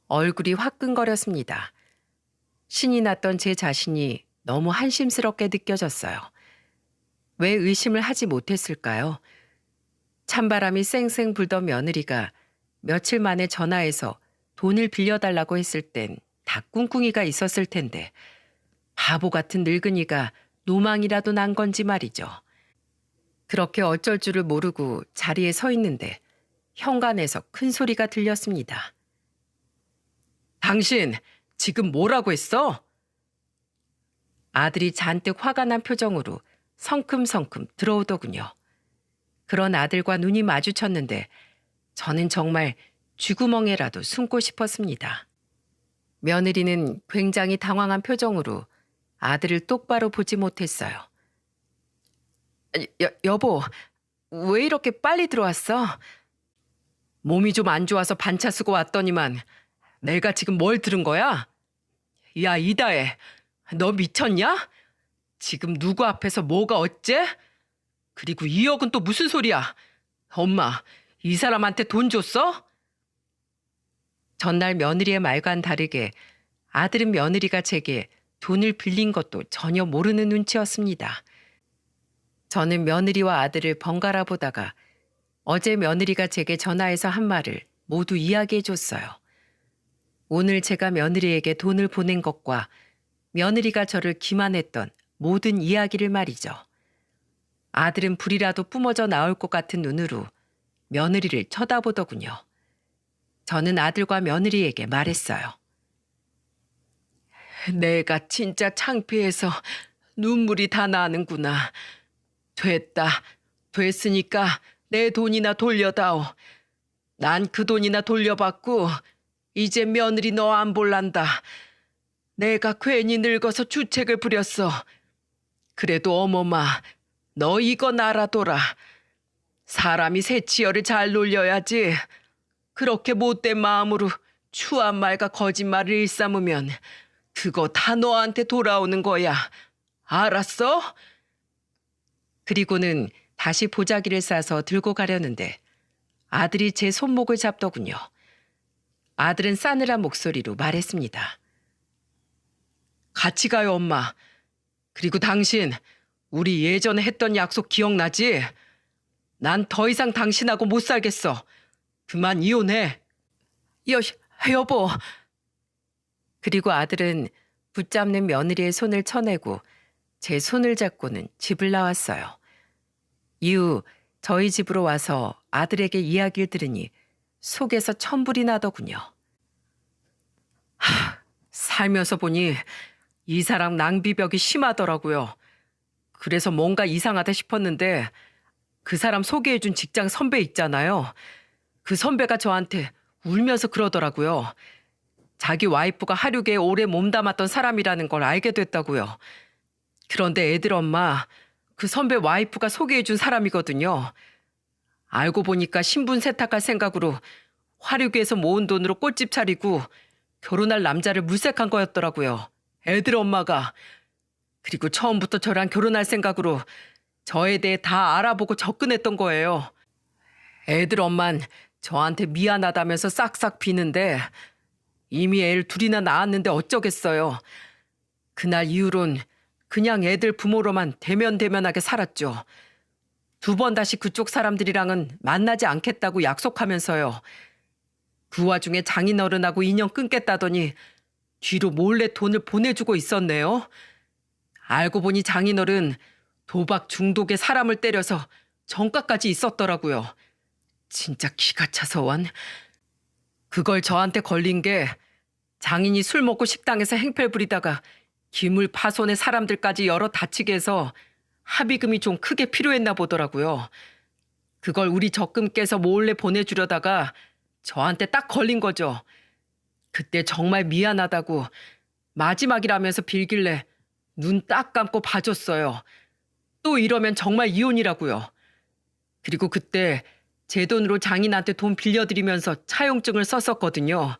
얼굴이 화끈거렸습니다. 신이 났던 제 자신이 너무 한심스럽게 느껴졌어요. 왜 의심을 하지 못했을까요? 찬바람이 쌩쌩 불던 며느리가 며칠 만에 전화해서 돈을 빌려달라고 했을 땐 다 꿍꿍이가 있었을 텐데 바보 같은 늙은이가 노망이라도 난 건지 말이죠. 그렇게 어쩔 줄을 모르고 자리에 서 있는데 현관에서 큰 소리가 들렸습니다. 당신 지금 뭐라고 했어? 아들이 잔뜩 화가 난 표정으로 성큼성큼 들어오더군요. 그런 아들과 눈이 마주쳤는데 저는 정말 쥐구멍에라도 숨고 싶었습니다. 며느리는 굉장히 당황한 표정으로 아들을 똑바로 보지 못했어요. 여보, 왜 이렇게 빨리 들어왔어? 몸이 좀 안 좋아서 반차 쓰고 왔더니만 내가 지금 뭘 들은 거야? 야, 이다혜, 너 미쳤냐? 지금 누구 앞에서 뭐가 어째? 그리고 2억은 또 무슨 소리야? 엄마, 이 사람한테 돈 줬어? 전날 며느리의 말과는 다르게 아들은 며느리가 제게 돈을 빌린 것도 전혀 모르는 눈치였습니다. 저는 며느리와 아들을 번갈아 보다가 어제 며느리가 제게 전화해서 한 말을 모두 이야기해 줬어요. 오늘 제가 며느리에게 돈을 보낸 것과 며느리가 저를 기만했던 모든 이야기를 말이죠. 아들은 불이라도 뿜어져 나올 것 같은 눈으로 며느리를 쳐다보더군요. 저는 아들과 며느리에게 말했어요. 내가 진짜 창피해서 눈물이 다 나는구나. 됐으니까 내 돈이나 돌려다오. 난 그 돈이나 돌려받고 이제 며느리 너 안 볼란다. 내가 괜히 늙어서 주책을 부렸어. 그래도 어머마, 너 이거 알아둬라. 사람이 새치열을 잘 놀려야지. 그렇게 못된 마음으로 추한 말과 거짓말을 일삼으면 그거 다 너한테 돌아오는 거야. 알았어? 그리고는 다시 보자기를 싸서 들고 가려는데 아들이 제 손목을 잡더군요. 아들은 싸늘한 목소리로 말했습니다. 같이 가요, 엄마. 그리고 당신, 우리 예전에 했던 약속 기억나지? 난 더 이상 당신하고 못 살겠어. 그만 이혼해. 여보. 그리고 아들은 붙잡는 며느리의 손을 쳐내고 제 손을 잡고는 집을 나왔어요. 이후 저희 집으로 와서 아들에게 이야기를 들으니 속에서 천불이 나더군요. 살면서 보니 이 사람 낭비벽이 심하더라고요. 그래서 뭔가 이상하다 싶었는데 그 사람 소개해준 직장 선배 있잖아요. 그 선배가 저한테 울면서 그러더라고요. 자기 와이프가 하류계에 오래 몸담았던 사람이라는 걸 알게 됐다고요. 그런데 애들 엄마, 그 선배 와이프가 소개해준 사람이거든요. 알고 보니까 신분 세탁할 생각으로 화류계에서 모은 돈으로 꽃집 차리고 결혼할 남자를 물색한 거였더라고요. 애들 엄마가. 그리고 처음부터 저랑 결혼할 생각으로 저에 대해 다 알아보고 접근했던 거예요. 애들 엄만 저한테 미안하다면서 싹싹 비는데 이미 애를 둘이나 낳았는데 어쩌겠어요. 그날 이후론 그냥 애들 부모로만 대면대면하게 살았죠. 2번 다시 그쪽 사람들이랑은 만나지 않겠다고 약속하면서요. 그 와중에 장인어른하고 인연 끊겠다더니 뒤로 몰래 돈을 보내주고 있었네요. 알고 보니 장인어른 도박 중독에 사람을 때려서 전과까지 있었더라고요. 진짜 기가 차서 원. 그걸 저한테 걸린 게 장인이 술 먹고 식당에서 행패 부리다가 기물 파손에 사람들까지 여러 다치게 해서 합의금이 좀 크게 필요했나 보더라고요. 그걸 우리 적금께서 몰래 보내주려다가 저한테 딱 걸린 거죠. 그때 정말 미안하다고 마지막이라면서 빌길래 눈 딱 감고 봐줬어요. 또 이러면 정말 이혼이라고요. 그리고 그때 제 돈으로 장인한테 돈 빌려드리면서 차용증을 썼었거든요.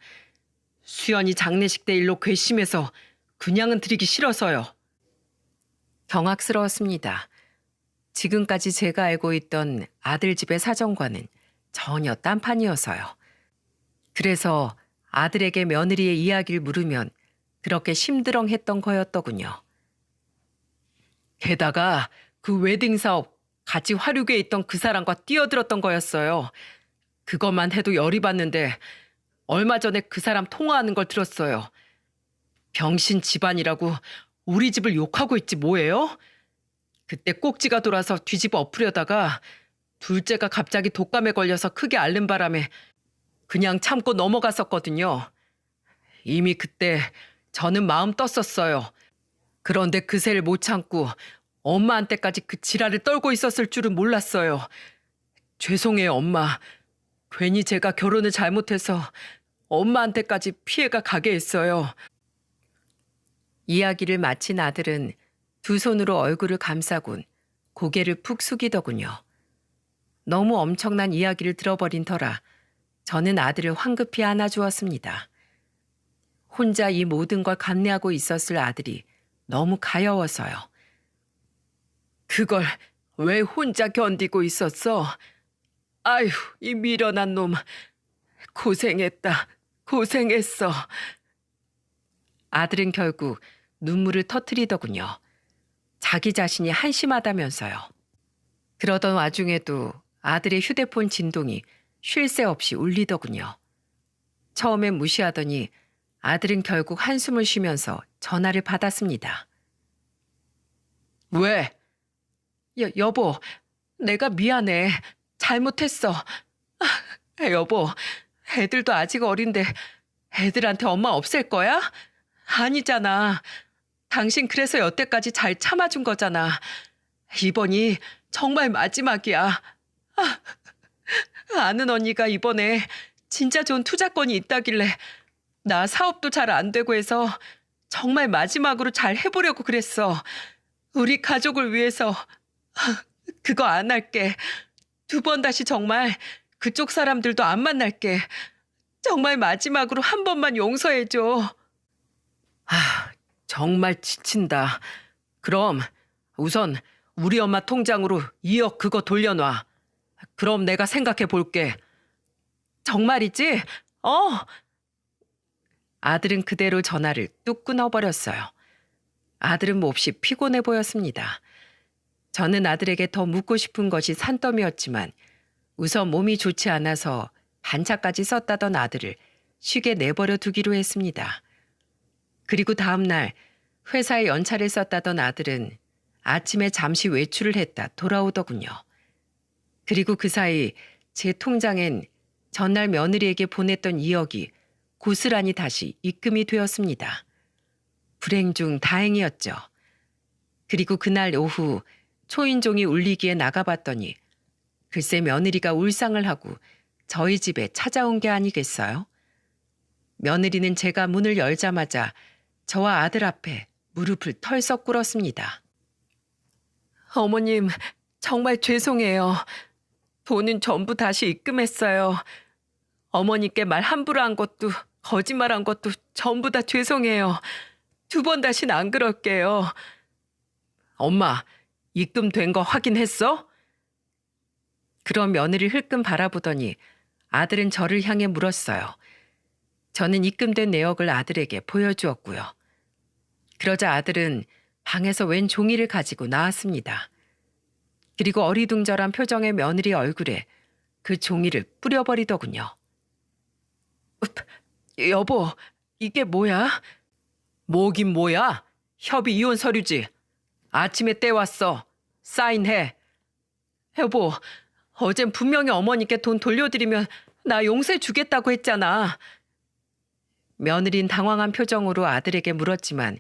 수연이 장례식 때 일로 괘씸해서 그냥은 드리기 싫어서요. 경악스러웠습니다. 지금까지 제가 알고 있던 아들 집의 사정과는 전혀 딴판이어서요. 그래서 아들에게 며느리의 이야기를 물으면 그렇게 심드렁했던 거였더군요. 게다가 그 웨딩 사업 같이 화류계에 있던 그 사람과 뛰어들었던 거였어요. 그것만 해도 열이 받는데 얼마 전에 그 사람 통화하는 걸 들었어요. 병신 집안이라고 우리 집을 욕하고 있지 뭐예요? 그때 꼭지가 돌아서 뒤집어 엎으려다가 둘째가 갑자기 독감에 걸려서 크게 앓는 바람에 그냥 참고 넘어갔었거든요. 이미 그때 저는 마음 떴었어요. 그런데 그새를 못 참고 엄마한테까지 그 지랄을 떨고 있었을 줄은 몰랐어요. 죄송해요, 엄마. 괜히 제가 결혼을 잘못해서 엄마한테까지 피해가 가게 했어요. 이야기를 마친 아들은 두 손으로 얼굴을 감싸곤 고개를 푹 숙이더군요. 너무 엄청난 이야기를 들어버린 터라 저는 아들을 황급히 안아주었습니다. 혼자 이 모든 걸 감내하고 있었을 아들이 너무 가여워서요. 그걸 왜 혼자 견디고 있었어? 아휴, 이 미련한 놈. 고생했다. 고생했어. 아들은 결국 눈물을 터뜨리더군요. 자기 자신이 한심하다면서요. 그러던 와중에도 아들의 휴대폰 진동이 쉴 새 없이 울리더군요. 처음엔 무시하더니 아들은 결국 한숨을 쉬면서 전화를 받았습니다. 왜? 여보, 내가 미안해. 잘못했어. 여보, 애들도 아직 어린데 애들한테 엄마 없앨 거야? 아니잖아. 당신 그래서 여태까지 잘 참아준 거잖아. 이번이 정말 마지막이야. 아는 언니가 이번에 진짜 좋은 투자권이 있다길래 나 사업도 잘 안 되고 해서 정말 마지막으로 잘 해보려고 그랬어. 우리 가족을 위해서 그거 안 할게. 두 번 다시 정말 그쪽 사람들도 안 만날게. 정말 마지막으로 한 번만 용서해줘. 아, 정말 지친다. 그럼 우선 우리 엄마 통장으로 2억 그거 돌려놔. 그럼 내가 생각해 볼게. 정말이지? 아들은 그대로 전화를 뚝 끊어버렸어요. 아들은 몹시 피곤해 보였습니다. 저는 아들에게 더 묻고 싶은 것이 산더미였지만 우선 몸이 좋지 않아서 반차까지 썼다던 아들을 쉬게 내버려 두기로 했습니다. 그리고 다음 날 회사에 연차를 썼다던 아들은 아침에 잠시 외출을 했다 돌아오더군요. 그리고 그 사이 제 통장엔 전날 며느리에게 보냈던 2억이 고스란히 다시 입금이 되었습니다. 불행 중 다행이었죠. 그리고 그날 오후 초인종이 울리기에 나가봤더니 글쎄 며느리가 울상을 하고 저희 집에 찾아온 게 아니겠어요? 며느리는 제가 문을 열자마자 저와 아들 앞에 무릎을 털썩 꿇었습니다. 어머님, 정말 죄송해요. 돈은 전부 다시 입금했어요. 어머니께 말 함부로 한 것도 거짓말한 것도 전부 다 죄송해요. 두 번 다시는 안 그럴게요. 엄마, 입금된 거 확인했어? 그런 며느리를 흘끔 바라보더니 아들은 저를 향해 물었어요. 저는 입금된 내역을 아들에게 보여주었고요. 그러자 아들은 방에서 웬 종이를 가지고 나왔습니다. 그리고 어리둥절한 표정의 며느리 얼굴에 그 종이를 뿌려버리더군요. 여보, 이게 뭐야? 뭐긴 뭐야? 협의 이혼 서류지. 아침에 떼왔어. 사인해. 여보, 어젠 분명히 어머니께 돈 돌려드리면 나 용서해 주겠다고 했잖아. 며느린 당황한 표정으로 아들에게 물었지만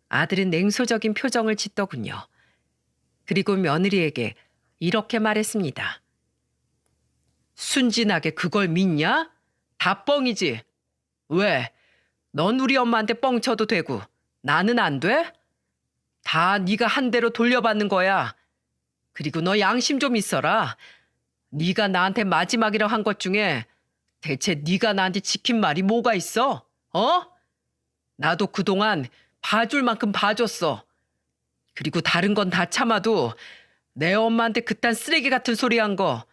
아들은 냉소적인 표정을 짓더군요. 그리고 며느리에게 이렇게 말했습니다. 순진하게 그걸 믿냐? 다 뻥이지. 왜? 넌 우리 엄마한테 뻥쳐도 되고 나는 안 돼? 다 네가 한 대로 돌려받는 거야. 그리고 너 양심 좀 있어라. 네가 나한테 마지막이라 한 것 중에 대체 네가 나한테 지킨 말이 뭐가 있어? 나도 그동안 봐줄 만큼 봐줬어. 그리고 다른 건 다 참아도 내 엄마한테 그딴 쓰레기 같은 소리 한 거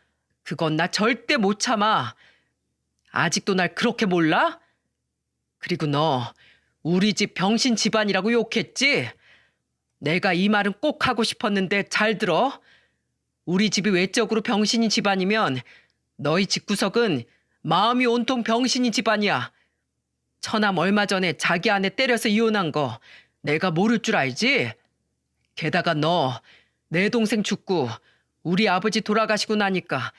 그건 나 절대 못 참아. 아직도 날 그렇게 몰라? 그리고 너 우리 집 병신 집안이라고 욕했지? 내가 이 말은 꼭 하고 싶었는데 잘 들어. 우리 집이 외적으로 병신인 집안이면 너희 집구석은 마음이 온통 병신인 집안이야. 처남 얼마 전에 자기 아내 때려서 이혼한 거 내가 모를 줄 알지? 게다가 너 내 동생 죽고 우리 아버지 돌아가시고 나니까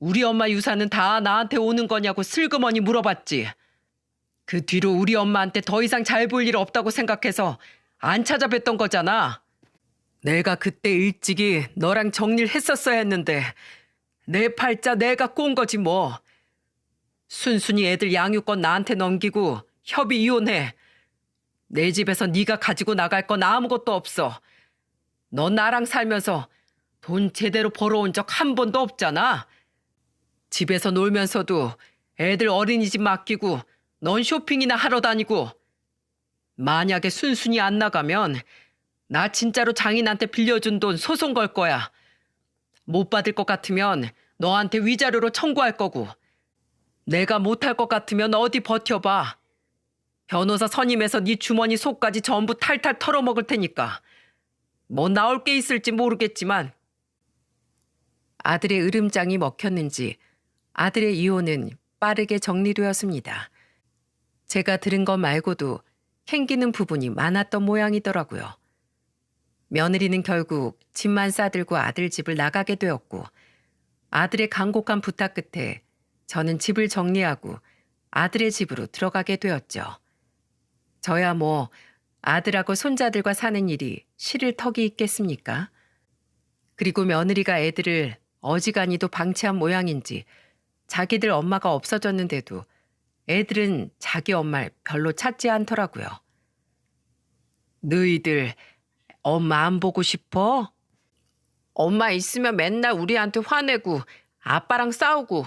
우리 엄마 유산은 다 나한테 오는 거냐고 슬그머니 물어봤지. 그 뒤로 우리 엄마한테 더 이상 잘 볼 일 없다고 생각해서 안 찾아뵀던 거잖아. 내가 그때 일찍이 너랑 정리를 했었어야 했는데 내 팔자 내가 꼰 거지 뭐. 순순히 애들 양육권 나한테 넘기고 협의 이혼해. 내 집에서 네가 가지고 나갈 건 아무것도 없어. 너 나랑 살면서 돈 제대로 벌어온 적 한 번도 없잖아. 집에서 놀면서도 애들 어린이집 맡기고 넌 쇼핑이나 하러 다니고. 만약에 순순히 안 나가면 나 진짜로 장인한테 빌려준 돈 소송 걸 거야. 못 받을 것 같으면 너한테 위자료로 청구할 거고. 내가 못할 것 같으면 어디 버텨봐. 변호사 선임해서 네 주머니 속까지 전부 탈탈 털어먹을 테니까. 뭐 나올 게 있을지 모르겠지만. 아들의 으름장이 먹혔는지 아들의 이혼은 빠르게 정리되었습니다. 제가 들은 것 말고도 캥기는 부분이 많았던 모양이더라고요. 며느리는 결국 집만 싸들고 아들 집을 나가게 되었고 아들의 간곡한 부탁 끝에 저는 집을 정리하고 아들의 집으로 들어가게 되었죠. 저야 뭐 아들하고 손자들과 사는 일이 싫을 턱이 있겠습니까? 그리고 며느리가 애들을 어지간히도 방치한 모양인지 자기들 엄마가 없어졌는데도 애들은 자기 엄마를 별로 찾지 않더라고요. 너희들 엄마 안 보고 싶어? 엄마 있으면 맨날 우리한테 화내고 아빠랑 싸우고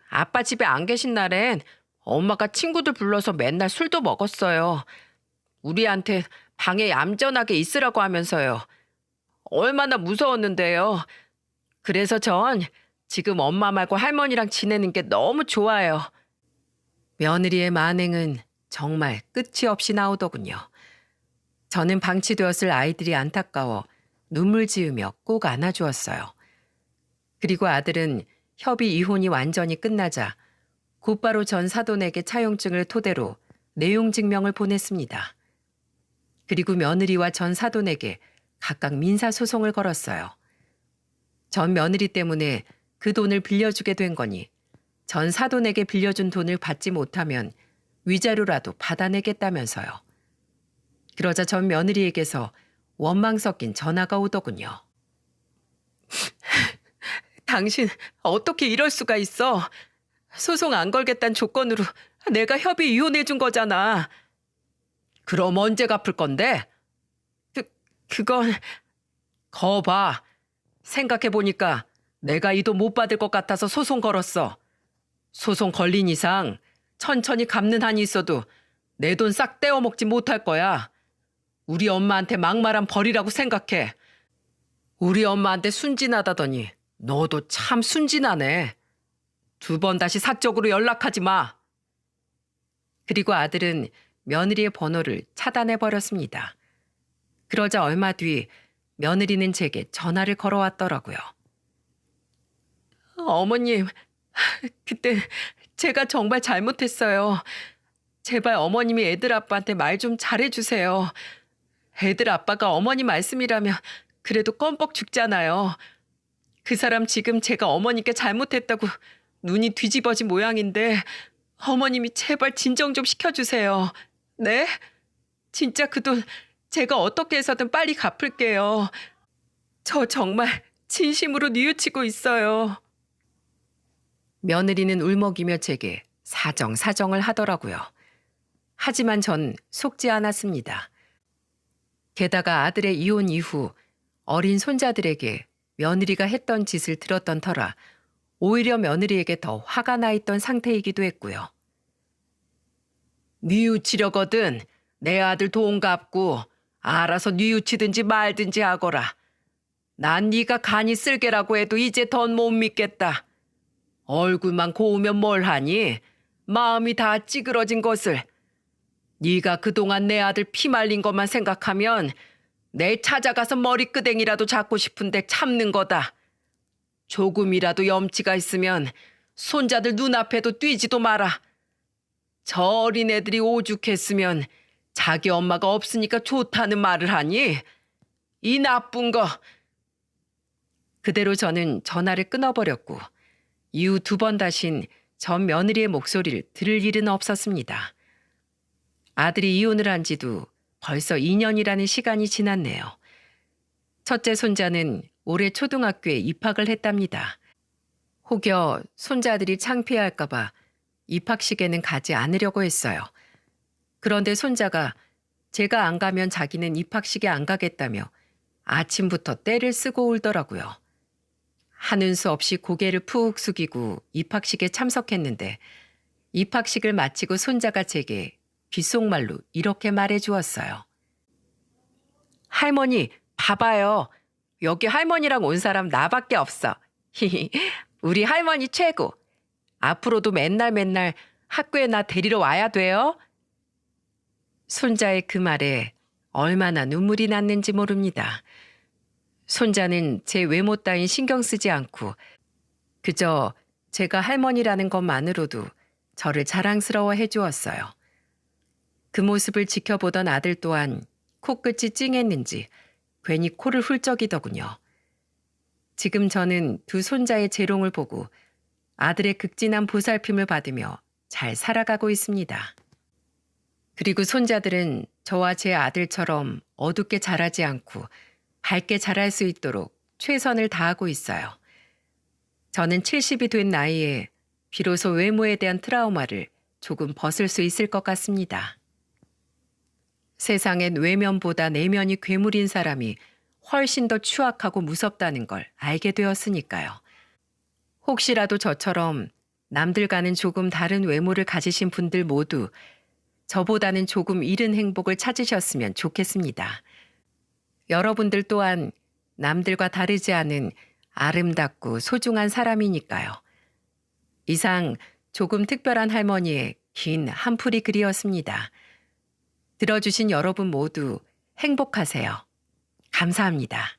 아빠 집에 안 계신 날엔 엄마가 친구들 불러서 맨날 술도 먹었어요. 우리한테 방에 얌전하게 있으라고 하면서요. 얼마나 무서웠는데요. 그래서 전 지금 엄마 말고 할머니랑 지내는 게 너무 좋아요. 며느리의 만행은 정말 끝이 없이 나오더군요. 저는 방치되었을 아이들이 안타까워 눈물 지으며 꼭 안아주었어요. 그리고 아들은 협의 이혼이 완전히 끝나자 곧바로 전 사돈에게 차용증을 토대로 내용 증명을 보냈습니다. 그리고 며느리와 전 사돈에게 각각 민사소송을 걸었어요. 전 며느리 때문에 그 돈을 빌려주게 된 거니 전 사돈에게 빌려준 돈을 받지 못하면 위자료라도 받아내겠다면서요. 그러자 전 며느리에게서 원망 섞인 전화가 오더군요. 당신 어떻게 이럴 수가 있어? 소송 안 걸겠다는 조건으로 내가 협의 이혼해 준 거잖아. 그럼 언제 갚을 건데? 그건 거봐. 생각해보니까 내가 이 돈 못 받을 것 같아서 소송 걸었어. 소송 걸린 이상 천천히 갚는 한이 있어도 내 돈 싹 떼어먹지 못할 거야. 우리 엄마한테 막말한 벌이라고 생각해. 우리 엄마한테 순진하다더니 너도 참 순진하네. 2번 다시 사적으로 연락하지 마. 그리고 아들은 며느리의 번호를 차단해버렸습니다. 그러자 얼마 뒤 며느리는 제게 전화를 걸어왔더라고요. 어머님, 그때 제가 정말 잘못했어요. 제발 어머님이 애들 아빠한테 말 좀 잘해주세요. 애들 아빠가 어머니 말씀이라면 그래도 껌뻑 죽잖아요. 그 사람 지금 제가 어머니께 잘못했다고 눈이 뒤집어진 모양인데 어머님이 제발 진정 좀 시켜주세요. 네? 진짜 그 돈 제가 어떻게 해서든 빨리 갚을게요. 저 정말 진심으로 뉘우치고 있어요. 며느리는 울먹이며 제게 사정을 하더라고요. 하지만 전 속지 않았습니다. 게다가 아들의 이혼 이후 어린 손자들에게 며느리가 했던 짓을 들었던 터라 오히려 며느리에게 더 화가 나 있던 상태이기도 했고요. 뉘우치려거든 내 아들 돈 갚고 알아서 뉘우치든지 말든지 하거라. 난 네가 간이 쓸개라고 해도 이제 더 못 믿겠다. 얼굴만 고우면 뭘 하니? 마음이 다 찌그러진 것을. 네가 그동안 내 아들 피 말린 것만 생각하면 내 찾아가서 머리끄댕이라도 잡고 싶은데 참는 거다. 조금이라도 염치가 있으면 손자들 눈앞에도 뛰지도 마라. 저 어린애들이 오죽했으면 자기 엄마가 없으니까 좋다는 말을 하니? 이 나쁜 거. 그대로 저는 전화를 끊어버렸고 이후 2번 다신 전 며느리의 목소리를 들을 일은 없었습니다. 아들이 이혼을 한 지도 벌써 2년이라는 시간이 지났네요. 첫째 손자는 올해 초등학교에 입학을 했답니다. 혹여 손자들이 창피할까 봐 입학식에는 가지 않으려고 했어요. 그런데 손자가 제가 안 가면 자기는 입학식에 안 가겠다며 아침부터 떼를 쓰고 울더라고요. 하는 수 없이 고개를 푹 숙이고 입학식에 참석했는데 입학식을 마치고 손자가 제게 귓속말로 이렇게 말해 주었어요. 할머니, 봐봐요. 여기 할머니랑 온 사람 나밖에 없어. 우리 할머니 최고. 앞으로도 맨날 학교에 나 데리러 와야 돼요. 손자의 그 말에 얼마나 눈물이 났는지 모릅니다. 손자는 제 외모 따윈 신경 쓰지 않고 그저 제가 할머니라는 것만으로도 저를 자랑스러워해 주었어요. 그 모습을 지켜보던 아들 또한 코끝이 찡했는지 괜히 코를 훌쩍이더군요. 지금 저는 2 손자의 재롱을 보고 아들의 극진한 보살핌을 받으며 잘 살아가고 있습니다. 그리고 손자들은 저와 제 아들처럼 어둡게 자라지 않고 밝게 자랄 수 있도록 최선을 다하고 있어요. 저는 70이 된 나이에 비로소 외모에 대한 트라우마를 조금 벗을 수 있을 것 같습니다. 세상엔 외면보다 내면이 괴물인 사람이 훨씬 더 추악하고 무섭다는 걸 알게 되었으니까요. 혹시라도 저처럼 남들과는 조금 다른 외모를 가지신 분들 모두 저보다는 조금 이른 행복을 찾으셨으면 좋겠습니다. 여러분들 또한 남들과 다르지 않은 아름답고 소중한 사람이니까요. 이상 조금 특별한 할머니의 긴 한풀이 글이었습니다. 들어주신 여러분 모두 행복하세요. 감사합니다.